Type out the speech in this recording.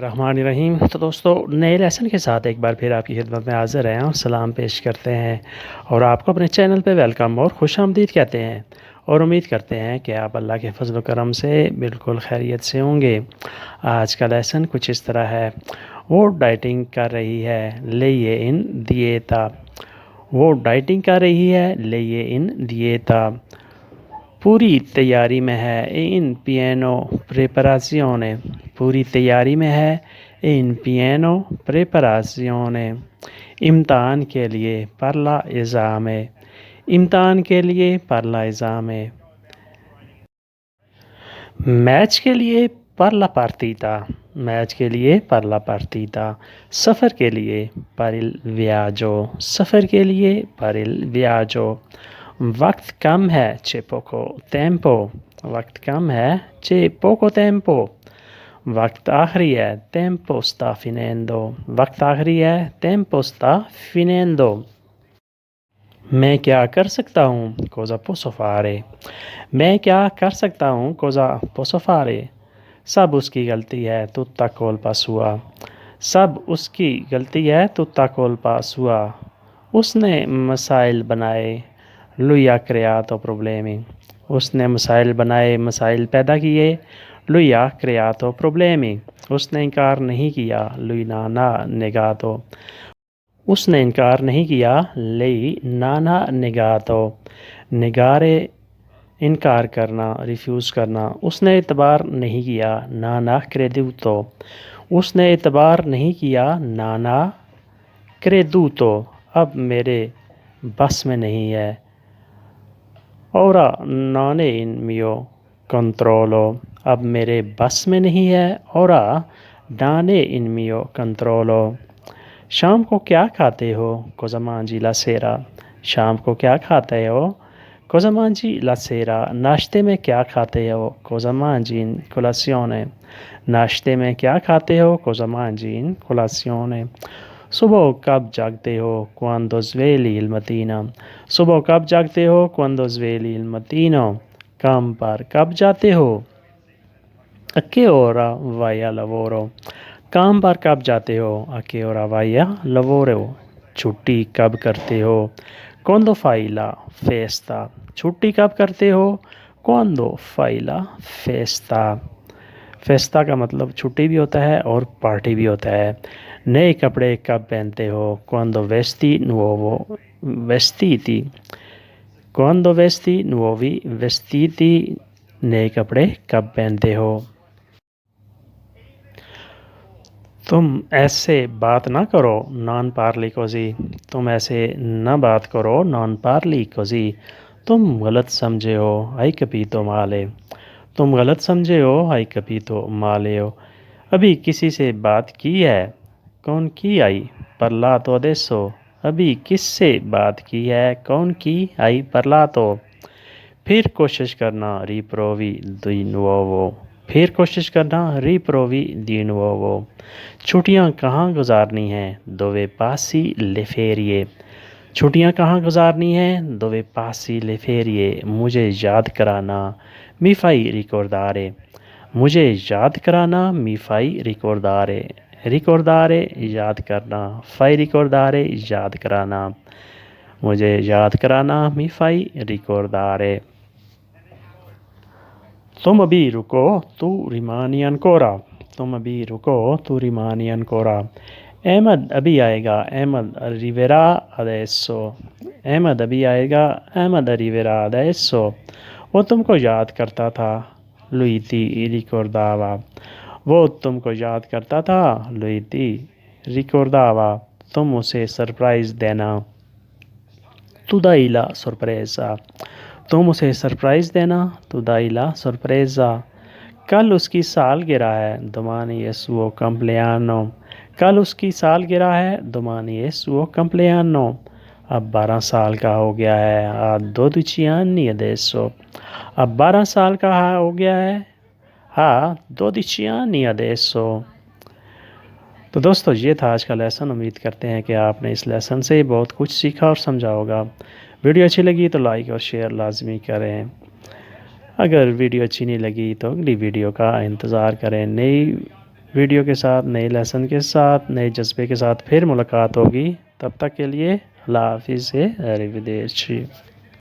الرحمن الرحیم۔ تو دوستو، نئے لیسن کے ساتھ ایک بار پھر آپ کی خدمت میں حاضر ہیں اور سلام پیش کرتے ہیں اور آپ کو اپنے چینل پہ ویلکم اور خوش آمدید کہتے ہیں اور امید کرتے ہیں کہ آپ اللہ کے فضل و کرم سے بالکل خیریت سے ہوں گے۔ آج کا لیسن کچھ اس طرح ہے۔ وہ ڈائٹنگ کر رہی ہے، لیے ان دیتا۔ وہ ڈائٹنگ کر رہی ہے، لیے ان دیتا۔ پوری تیاری میں ہے، ان پیانو پریپراسیونے۔ پوری تیاری میں ہے، ان پیانو پریپراسیونے۔ امتحان کے لیے پر لا esame۔ امتحان کے لیے پر لا esame۔ میچ کے لیے پر لا partita۔ میچ کے لیے پر لا partita۔ سفر کے لیے per il viaggio۔ سفر کے لیے per il viaggio۔ وقت کم ہے، c'è poco tempo۔ وقت کم ہے، c'è poco tempo۔ وقت آخری ہے، tempo sta finendo۔ وقت آخری ہے، tempo sta finendo۔ میں کیا کر سکتا ہوں، cosa posso fare۔ میں کیا کر سکتا ہوں، cosa posso fare۔ سب اس کی غلطی ہے، tutta colpa sua۔ سب اس کی غلطی ہے، tutta colpa sua۔ اس نے مسائل بنائے، lui ha creato problemi۔ اس نے مسائل بنائے، مسائل پیدا کیے، lui ha creato problemi۔ اس نے انکار نہیں کیا، lui non ha negato۔ اس نے انکار نہیں کیا، lei non ha negato۔ negare انکار کرنا، ریفیوز کرنا۔ اس نے اعتبار نہیں کیا، non ha creduto۔ اس نے اعتبار نہیں کیا، non ha creduto۔ اب میرے بس میں نہیں ہے، ora non è in mio controllo۔ اب میرے بس میں نہیں ہے، ora non è in mio controllo۔ شام کو کیا کھاتے ہو، cosa mangi la sera۔ شام کو کیا کھاتے ہو، cosa mangi la sera۔ ناشتے میں کیا کھاتے ہو، cosa mangi in colazione۔ ناشتے میں کیا کھاتے ہو، cosa mangi in colazione۔ صبح کب جاگتے ہو، quando svegli il mattino۔ صبح کب جاگتے ہو، quando svegli il mattino۔ کام پر کب جاتے ہو، a che ora vai a lavoro۔ کام پر کب جاتے ہو، a che ora vai a lavoro۔ چھٹی کب کرتے ہو، quando fai la festa۔ چھٹی کب کرتے ہو، quando fai la festa۔ فیسٹا کا مطلب چھٹی بھی ہوتا ہے اور پارٹی بھی ہوتا ہے۔ نئے کپڑے کب پہنتے ہو، quando vesti nuovo vestiti۔ quando vesti nuovi vestiti۔ نئے کپڑے کب پہنتے ہو۔ تم ایسے بات نہ کرو، non parli così۔ تم ایسے نہ بات کرو، non parli così۔ تم غلط سمجھے ہو، hai capito male۔ تم غلط سمجھے ہو، hai capito male۔ ابھی کسی سے بات کی ہے، con chi hai parlato adesso۔ ابھی کس سے بات کی ہے، con chi hai parlato۔ پھر کوشش کرنا، riprovi di nuovo۔ پھر کوشش کرنا، riprovi di nuovo۔ چھٹیاں کہاں گزارنی ہیں، dove passi le ferie۔ چھٹیاں کہاں گزارنی ہیں، dove passi le ferie۔ مجھے یاد کرانا، mi fai ricordare۔ مجھے یاد کرانا، mi fai ricordare۔ ricordare یاد کرنا، fai ricordare یاد کرانا۔ مجھے یاد کرانا، mi fai ricordare۔ تم ابھی رکو، tu rimani ancora۔ تم ابھی رکو، tu rimani ancora۔ احمد ابھی آئے گا، احمد arriverà adesso۔ احمد ابھی آئے گا، احمد arriverà adesso۔ وہ تم کو یاد کرتا تھا، lui ti ricordava۔ وہ تم کو یاد کرتا تھا، lui ti ricordava۔ تم اسے سرپرائز دینا، tu dai la sorpresa۔ تم اسے سرپرائز دینا، tu dai la sorpresa۔ کل اس کی سالگرہ ہے، domani è suo compleanno۔ کل اس کی سالگرہ ہے، domani è suo compleanno۔ اب 12 سال کا ہو گیا ہے، ha 12 anni adesso۔ اب 12 سال کا ہو گیا ہے، ha 12 anni adesso۔ تو دوستو، یہ تھا آج کا لیسن۔ امید کرتے ہیں کہ آپ نے اس لیسن سے بہت کچھ سیکھا اور سمجھا ہوگا۔ ویڈیو اچھی لگی تو لائک اور شیئر لازمی کریں۔ اگر ویڈیو اچھی نہیں لگی تو اگلی ویڈیو کا انتظار کریں۔ نئی ویڈیو کے ساتھ، نئے لیسن کے ساتھ، نئے جذبے کے ساتھ پھر ملاقات ہوگی. تب تک کے لیے اللہ حافظ سے arrivederci.